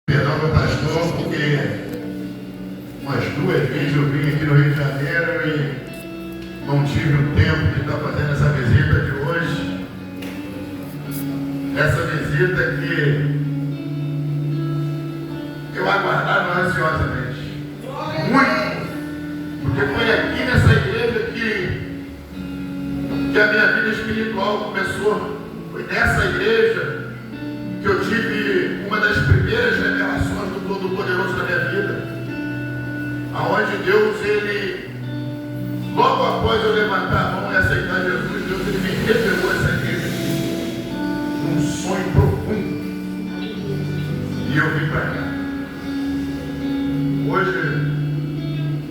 Perdão, meu pastor, porque umas 2 vezes eu vim aqui no Rio de Janeiro e não tive o tempo de estar fazendo essa visita de hoje. Essa visita que eu aguardava ansiosamente. Muito! Porque foi aqui nessa igreja que a minha vida espiritual começou. Foi nessa igreja que eu tive uma das primeiras revelações do Todo-Poderoso da minha vida, aonde Deus, Ele, logo após eu levantar a mão e aceitar Jesus, Deus, Ele me revelou essa igreja aqui, um sonho profundo, e eu vim para cá. Hoje,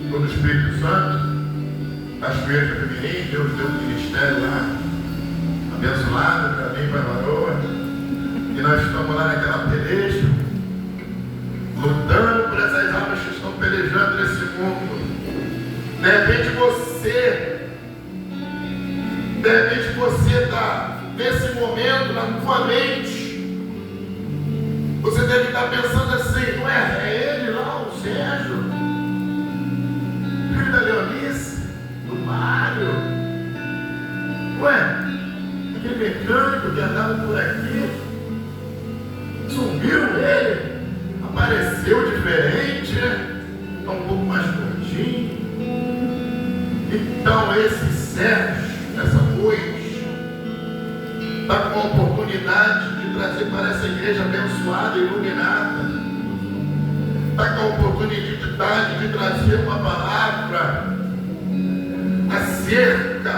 pelo Espírito Santo, Cachoeira Feminina, Deus deu um ministério lá, abençoado para mim e para a Varoa. E nós estamos lá naquela peleja, lutando por essas almas que estão pelejando nesse mundo. De repente você está nesse momento na tua mente. Você deve estar pensando assim, não é? É ele lá, o Sérgio, filho da Leonice, do Mário. Ué, aquele mecânico que andava por aqui. Sumiu ele, apareceu diferente, né? Está um pouco mais gordinho. Então esse Sérgio, essa noite, está com a oportunidade de trazer para essa igreja abençoada e iluminada. Está com a oportunidade de trazer uma palavra acerca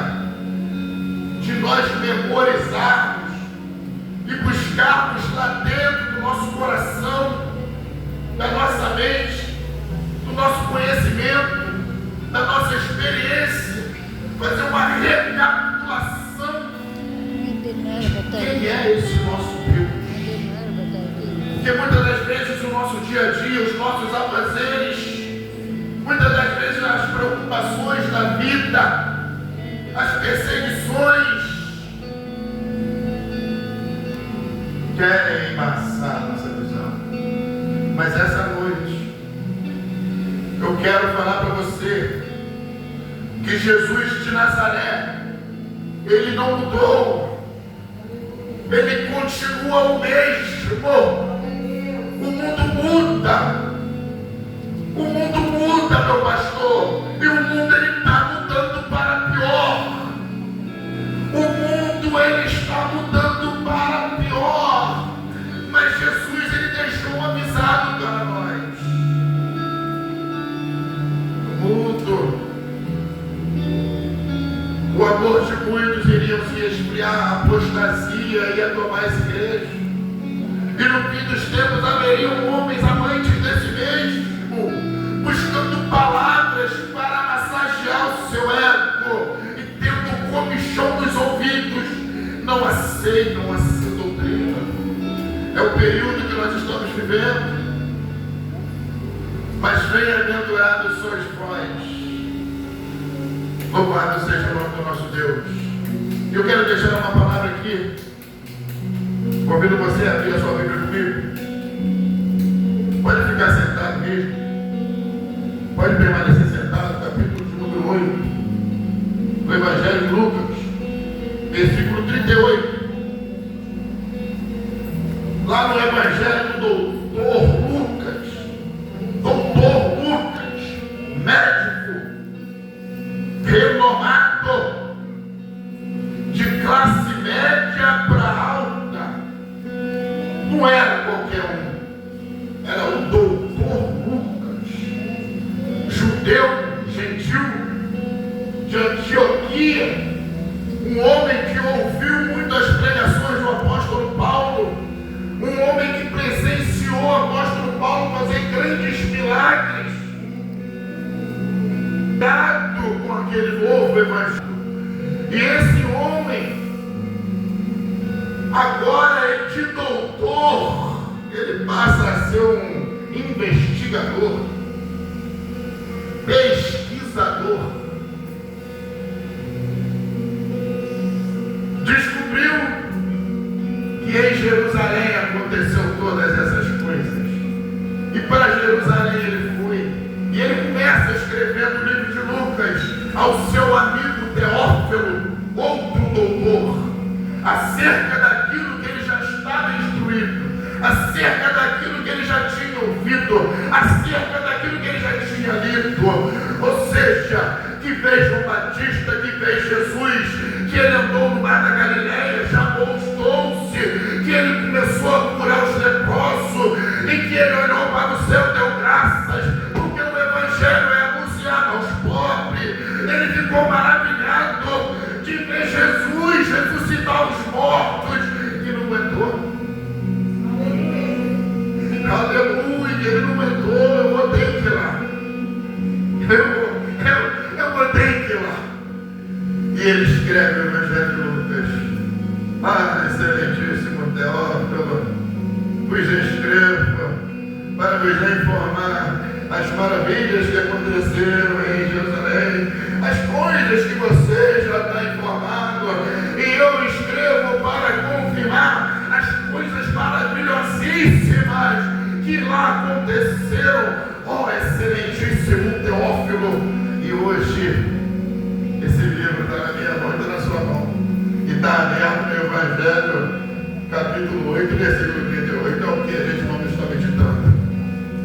de nós memorizarmos e buscarmos lá dentro do nosso coração, da nossa mente, do nosso conhecimento, da nossa experiência, fazer uma recapitulação. Quem é esse nosso Deus? Porque muitas das vezes o nosso dia a dia, os nossos afazeres, muitas das vezes as preocupações da vida, as perseguições, querem embaçar nossa visão. Mas essa noite eu quero falar para você que Jesus de Nazaré, Ele não mudou, Ele continua o mesmo. O mundo muda, meu pastor, e o mundo ele está mudando para pior. O mundo ele está mudando para pior. Mas Jesus ele deixou um avisado para nós. No mundo, o amor de muitos iria se esfriar, a apostasia ia tomar essa igreja. E no fim dos tempos haveriam homens amantes desse mesmo, buscando palavras para massagear o seu ego e tendo comichão nos ouvidos. Não aceitam essa doutrina. É o período que nós estamos vivendo. Mas bem-aventurados sois vós. Louvado seja o nome do nosso Deus. Eu quero deixar uma palavra aqui. Convido você a abrir a sua Bíblia comigo. Pode ficar sentado mesmo. Pode permanecer sentado. Capítulo de número 8. Do Evangelho de Lucas. Versículo 38. Lá no Evangelho do Doutor Lucas, médico, renomado, de classe média para alta, não era qualquer um, era o Doutor Lucas, judeu, gentil, de Antioquia, um homem que ouviu muitas pregações do apóstolo Paulo, um homem que presenciou o apóstolo Paulo fazer grandes milagres, dado com aquele novo evangelho. E esse homem, agora de doutor, ele passa a ser um investigador, pesquisador. Descobriu que em Jerusalém aconteceu todas essas coisas. E para Jerusalém ele foi. E ele começa escrevendo o livro de Lucas ao seu amigo Teófilo, outro doutor, acerca daquilo que ele já estava instruído, acerca daquilo que ele já tinha ouvido, acerca daquilo que ele já tinha lido. Ou seja, que fez João Batista, que fez Jesus, que ele andou no mar da Galileia, chamou-os 12, que ele começou a curar os leprosos, e que ele olhou para o céu, deu graças, porque o Evangelho é anunciado aos pobres. Ele ficou maravilhado de ver Jesus ressuscitar os mortos, e não aguentou. Aleluia, ele não aguentou, eu vou ter que ir lá. Eu vou ter que ir lá. E ele escreve o Evangelho de Lucas. Ah, excelentíssimo Teófilo, vos escrevo para vos informar as maravilhas que aconteceram em Jerusalém, as coisas que você já está informado, e eu escrevo para confirmar as coisas maravilhosíssimas que lá aconteceram, ó excelentíssimo Teófilo. E hoje esse livro está na minha mão, está na sua mão, e está aberto no Evangelho, capítulo 8, versículo 38, é o que a gente não está meditando.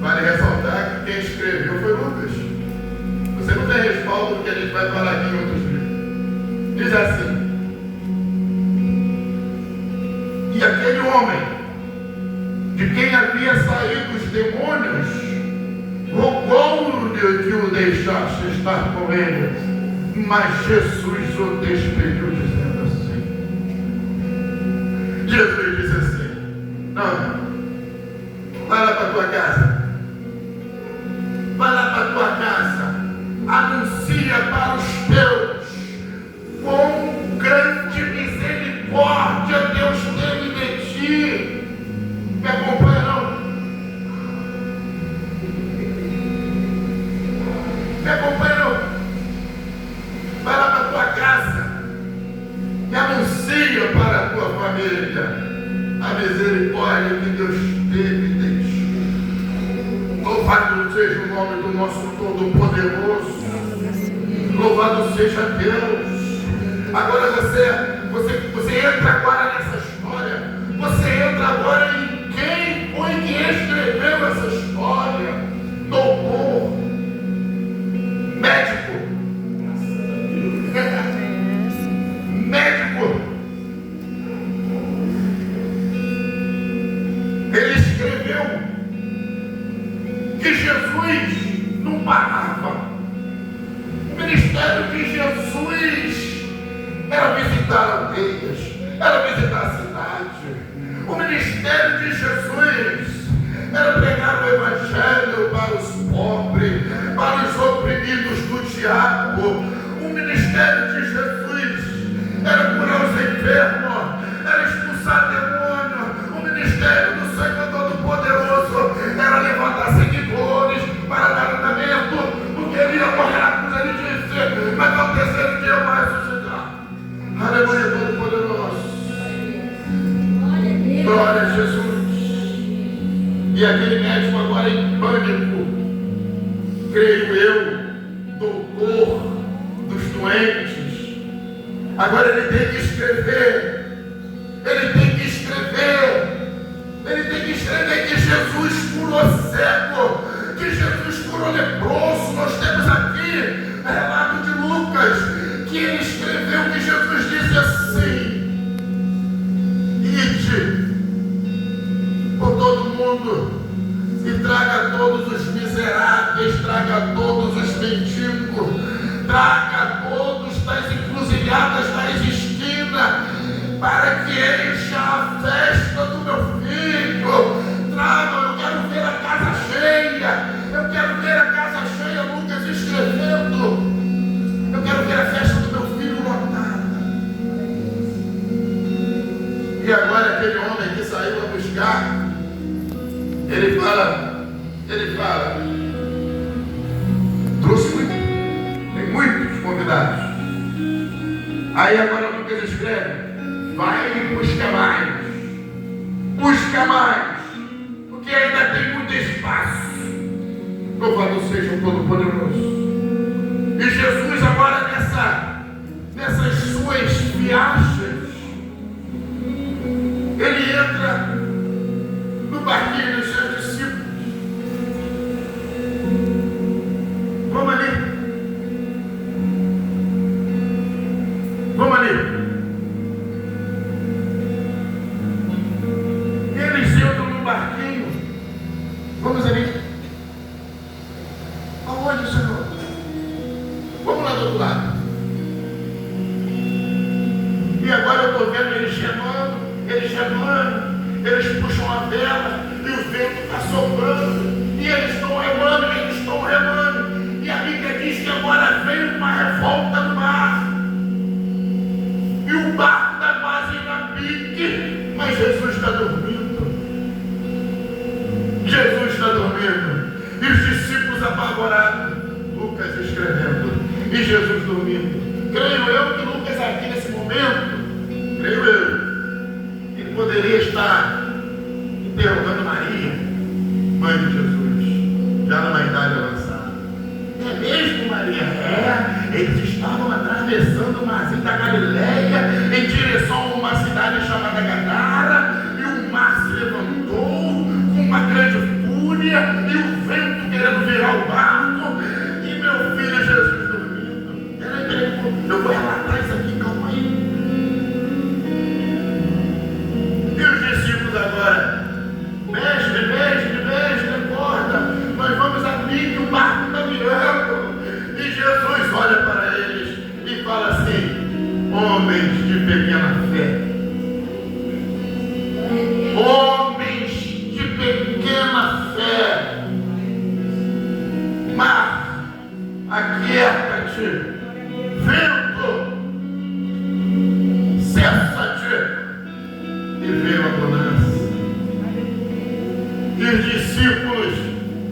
Vale ressaltar que quem escreveu foi Lucas. Você não tem respaldo do que a gente vai falar aqui em outros livros. Diz assim: e aquele homem, de quem havia saído os demônios, rogou-lhe que o deixasse estar com ele, mas Jesus o despediu, dizendo assim. Jesus disse assim: não, vai lá para a tua casa, vai lá para a tua casa, anuncia para os teus com grande misericórdia Deus teve de ti. Me acompanha não? Me acompanha não? Vai lá para a tua casa e anuncia para a tua família a misericórdia que Deus teve de ti. Louvado seja o nome do nosso Todo-Poderoso. Louvado seja Deus. Agora você entra agora nessa história. Você entra agora em quem foi que escreveu essa história. Doutor, médico, médico. Ele escreveu que Jesus não parava. O ministério de Jesus era visitar aldeias, era visitar a cidade. O ministério de Jesus era pregar o Evangelho para os pobres, para os oprimidos do diabo. O ministério de Jesus era curar os enfermos, era expulsar demônios. O ministério do Senhor Todo-Poderoso era levantar seguidores para dar andamento, porque ele ia morrer na cruz. Ele disse: mas ao terceiro dia eu vou ressuscitar. Aleluia, Todo-Poderoso. Glória a Jesus. E aquele médico agora em pânico, creio eu, doutor dos doentes, agora ele tem que escrever, que Jesus curou cego, que Jesus curou leproso. Nós temos aqui relato de Lucas, que ele escreveu que Jesus disse assim: ide por todo mundo e traga todos os miseráveis, traga todos os mendigos, traga todos das encruzilhadas, das esquinas, para que encha a festa do meu filho. Traga, eu quero ver a casa cheia, eu quero ver a casa cheia. Lucas escrevendo: eu quero ver a festa do meu filho lotada. E agora aquele homem que saiu a buscar, ele fala, trouxe muito, tem muitos convidados. Aí agora Lucas escreve: vai e busca mais, porque ainda tem muito espaço. Louvado seja o Todo-Poderoso. E Jesus agora nessas suas viagens, ele entra no barquinho dos seus discípulos. Vamos ali. Vamos ali. Eles entram no barquinho. Vamos ali. Aonde, Senhor? Vamos lá do outro lado. E agora eu estou vendo eles remando, eles puxam a vela e o vento está soprando. E eles estão remando. E a Bíblia diz que agora vem uma revolta no mar. E o barco está quase na pique, mas Jesus está dormindo. Jesus está dormindo. E os discípulos apavorados. Lucas escrevendo. E Jesus dormindo. Creio eu que Lucas aqui nesse momento, ele poderia estar interrogando Maria, mãe de Jesus, já numa idade avançada. É mesmo, Maria? Eles estavam atravessando o marzinho da Galileia em direção a uma cidade chamada Gadara, e o mar se levantou com uma grande fúria e o vento querendo virar o barco, e meu filho Jesus dormindo. Eu vou relatar isso aqui, calma aí. E os discípulos agora, mestre, acorda, nós vamos abrir que o barco está virando. E Jesus olha para eles e fala assim: homens de pequena fé, homens de pequena fé, mar, aquieta-te, vento, cessa-te. E veio a bonança. E os discípulos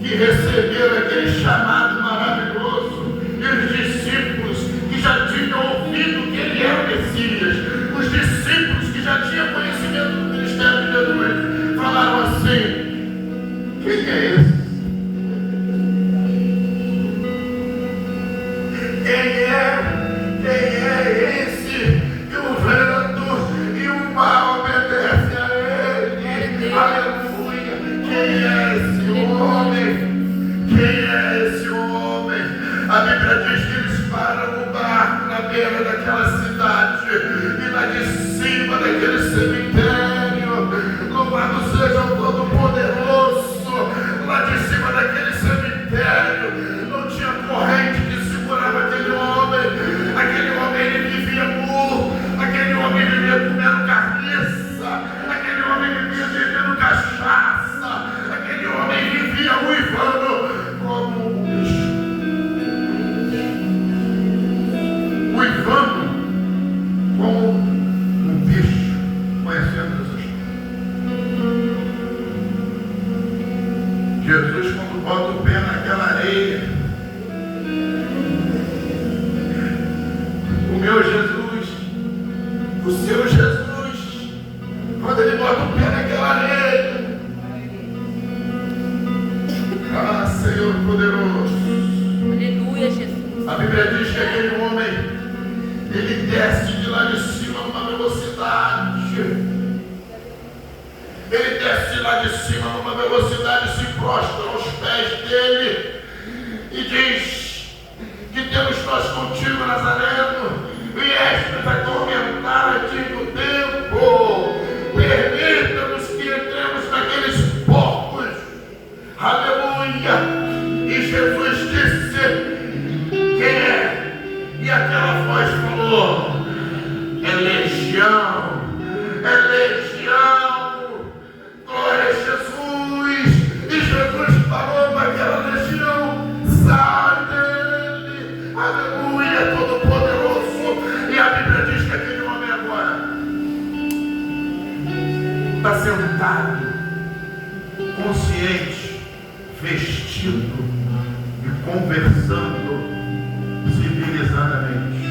que receberam aquele chamado maravilhoso, e os discípulos que já tinham ouvido que ele era o Messias, os discípulos que já tinham conhecimento do ministério de Jesus, falaram assim: quem é esse? Quem é esse que o vento e o mar obedecem a ele? Aleluia! Quem é esse homem? Quem é esse homem? A Bíblia diz que eles param o barco na beira daquela cidade, e lá de cima daquele cemitério, louvado seja o Todo-Poderoso, lá de cima daquele cemitério não tinha corrente que segurava aquele homem ele vivia nu, aquele homem vivia comendo carniça, aquele homem vivia bebendo cachaça, aquele homem vivia uivando como um bicho. Uivando como um bicho, conhecendo essa história. Jesus, quando bota o pé naquela areia, o meu Jesus, o seu Jesus, quando ele bota o pé naquela areia, ah, Senhor poderoso, aleluia, Jesus. A Bíblia diz que aquele homem, ele desce de lá de cima numa velocidade, ele desce lá de cima numa velocidade, se prostra aos pés dele e diz: que temos nós contigo, Nazareno? Vieste para atormentar antigo tempo. Permita-nos que entremos naqueles porcos. Aleluia! E Jesus disse: quem é? E aquela voz falou: é legião, glória a Jesus. E Jesus falou para aquela legião: sai dele, aleluia, Todo-Poderoso. E a Bíblia diz que aquele homem agora está sentado, consciente, vestido e conversando civilizadamente.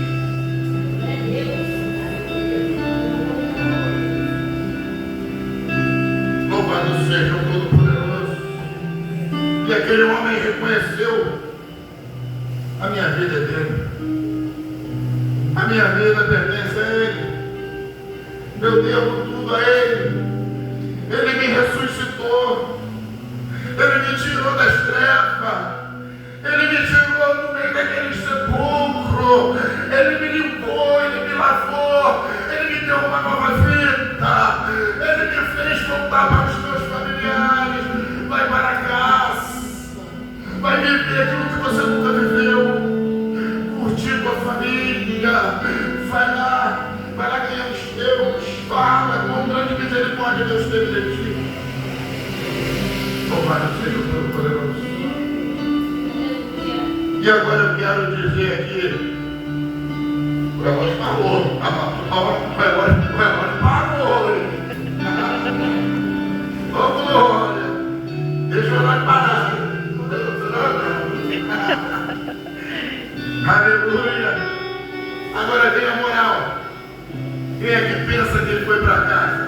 Louvado seja o Todo-Poderoso. E aquele homem reconheceu: a minha vida é dele, a minha vida pertence a ele, eu devo tudo a ele. Ele me ressuscitou, ele me tirou das trevas, ele me tirou do meio daquele sepulcro, ele me limpou, ele me lavou, ele me deu uma nova vida, ele me fez voltar para os meus familiares. Vai para casa, vai viver aquilo que você nunca viveu, curtir tua família, vai lá ganhar os teus, fala com grande misericórdia Deus teve de ti. Louvado seja o Todo-Poderoso. E agora eu quero dizer aqui, o relógio parou, o relógio parou, ô glória, deixa o relógio parar, aleluia. Agora vem a moral. Quem é que pensa que ele foi para casa?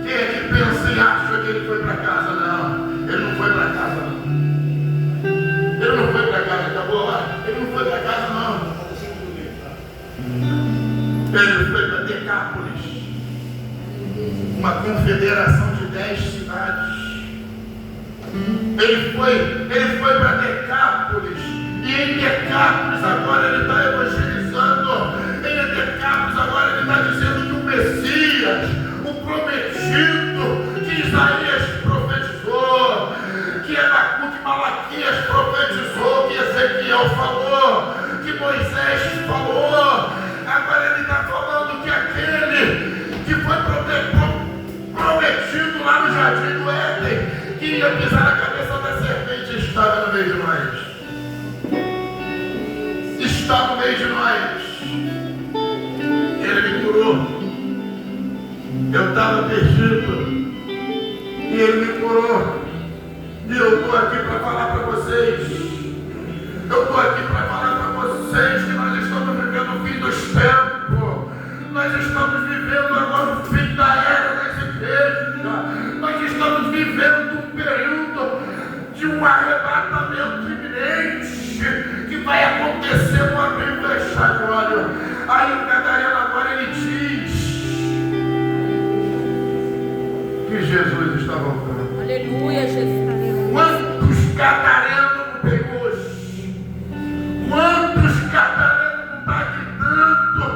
Quem é que pensa e acha que ele foi para casa? Não, ele não foi para casa não. Ele não foi para casa, acabou lá? Ele não foi para casa não. Ele foi para Decápolis, uma confederação de 10 cidades. Ele foi para Decápolis, e em Decápolis agora ele está evangelizando. Em Decápolis agora ele está dizendo que o Messias, o prometido, que Isaías profetizou, que Abacuque, Malaquias profetizou, que Ezequiel falou, que Moisés falou. Agora ele está falando que aquele que foi prometido lá no jardim do Éden, que ia pisar a cabeça da serpente, estava no meio de nós. Está no meio de nós. Ele me curou. Eu estava perdido e ele me curou. E eu estou aqui para falar para vocês. Eu estou aqui para falar para vocês que nós estamos vivendo o fim dos tempos. Nós estamos vivendo agora o fim da era das igrejas. Nós estamos vivendo um período de um arrebatamento iminente que vai acontecer no abrir e fechar de olho. Aí o Gadareno agora ele diz que Jesus está voltando. Aleluia, Jesus. Quantos Gadarenos tem hoje? Quantos Gadarenos não está gritando,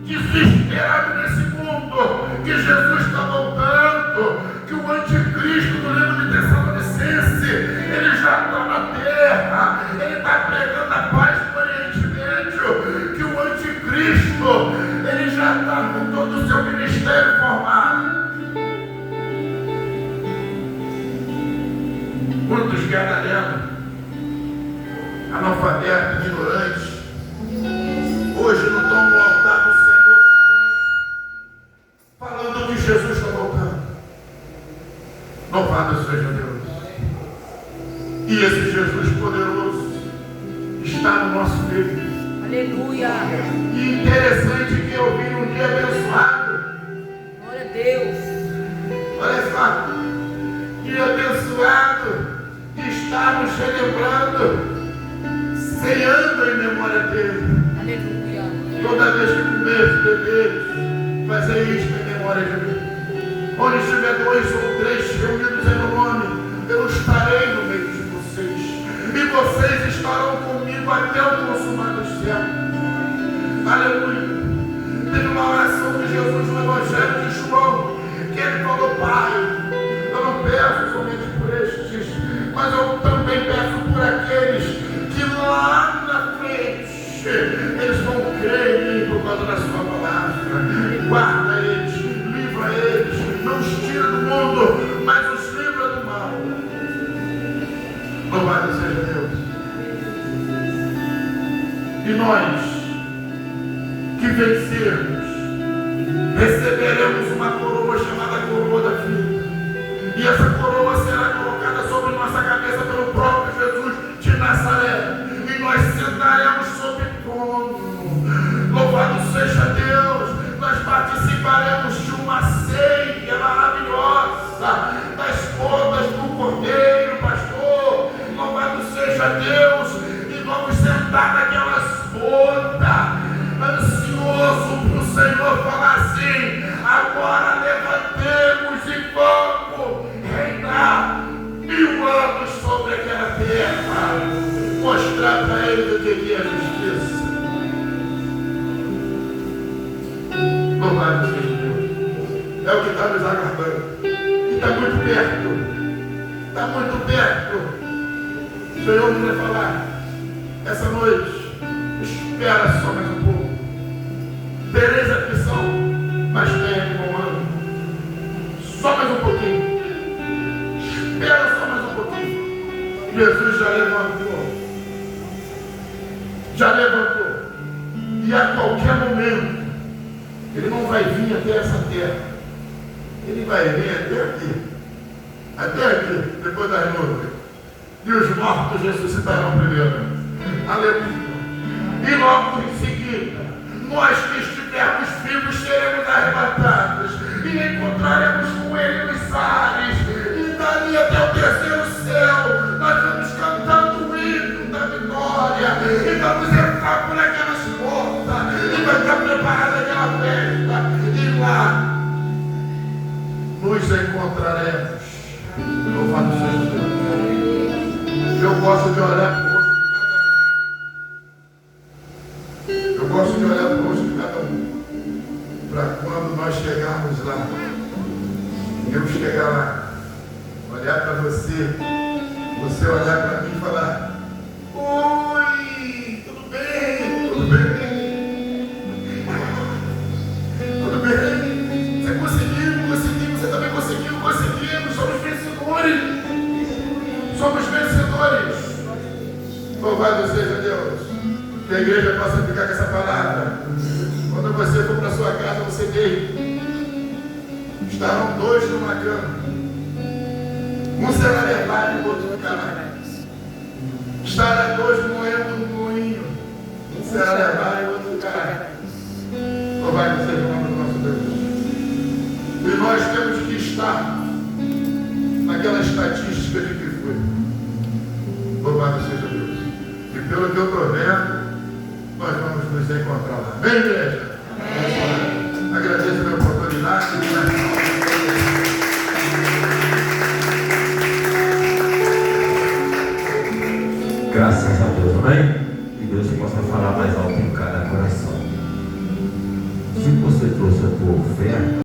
desesperado nesse mundo, que Jesus está voltando, que o anticristo do livro de Tessalonicenses, ele já está na terra, ele está pregando a paz no Oriente Médio, que o anticristo, ele já está com todo o seu ministério formado. Quantos gadarenos, analfabetos, ignorantes, hoje não estão no altar do Senhor falando que Jesus está voltando. Louvado seja Deus. E esse Jesus poderoso está no nosso meio. Aleluia. E interessante que eu vi um dia abençoado. Glória a Deus. Olha só, dia abençoado, que estamos relembrando, ceando em memória dele. Aleluia. Toda vez que comer e beber, fazer isto em memória de mim. Onde estiver 2 ou 3 reunidos em meu nome, eu estarei no meio de vocês. E vocês estarão comigo até o consumado dos séculos. Aleluia. Teve uma oração de Jesus no Evangelho de João, que ele falou: Pai, eu não peço somente por estes, mas eu também peço por aqueles que lá na frente eles vão crer em mim por causa da sua palavra. Guarda eles, livra eles, não os tira do mundo, mas os livra do mal. Louvado seja Deus. E nós que vencermos, receberemos uma coroa chamada coroa da vida. E essa coroa será colocada sobre nossa cabeça pelo próprio Jesus de Nazaré. E nós sentaremos sobre trono. Louvado seja Deus. Nós participaremos de uma ceia maravilhosa, das bodas do Cordeiro, pastor. a Deus e vamos sentar naquelas bodas, ansioso para o Senhor falar assim: agora levantemos e vamos reinar 1000 anos sobre aquela terra, mostrar para ele o que é a justiça. Louvado seja Deus. É o que está nos aguardando. E está muito perto. Está muito perto. O Senhor me vai falar essa noite: espera só mais um pouco. Tereis aflição, mas tenha de bom ânimo. Só mais um pouquinho. Espera só mais um pouquinho. Jesus já levantou. Já levantou. E a qualquer momento ele não vai vir até essa terra. Ele vai vir até aqui. Até aqui, depois das nuvens. E os mortos ressuscitarão primeiro. Aleluia. E logo em seguida, nós que estivermos vivos seremos arrebatados. E encontraremos com ele nos ares. E dali até o terceiro céu, nós vamos cantando o hino da vitória. E vamos entrar por aquelas portas. E vai estar preparada aquela festa. E lá nos encontraremos. Louvado seja Deus. Eu gosto de olhar para o rosto de cada um. Eu gosto de olhar para o rosto de cada um. Para quando nós chegarmos lá, eu chegar lá, olhar para você, você olhar para mim e falar: oi, tudo bem? Tudo bem? Tudo bem? Você conseguiu? Conseguiu? Você também conseguiu? Conseguimos! Somos vencedores! Somos vencedores! Louvado seja Deus! Que a igreja possa ficar com essa palavra. Quando você for para sua casa, você deita. Estarão 2 numa cama. Um será levado e o outro ficará. Estará 2 moendo no moinho. Um será levado e o outro ficará. Louvado seja o nome do nosso Deus. E nós temos que estar naquela estatística de que foi. Louvado seja Deus. E pelo que eu estou vendo, nós vamos nos encontrar lá. Amém, igreja? Amém. Agradeço a minha oportunidade. Graças a Deus, amém? Que Deus possa falar mais alto em cada coração. Se você trouxe a tua oferta,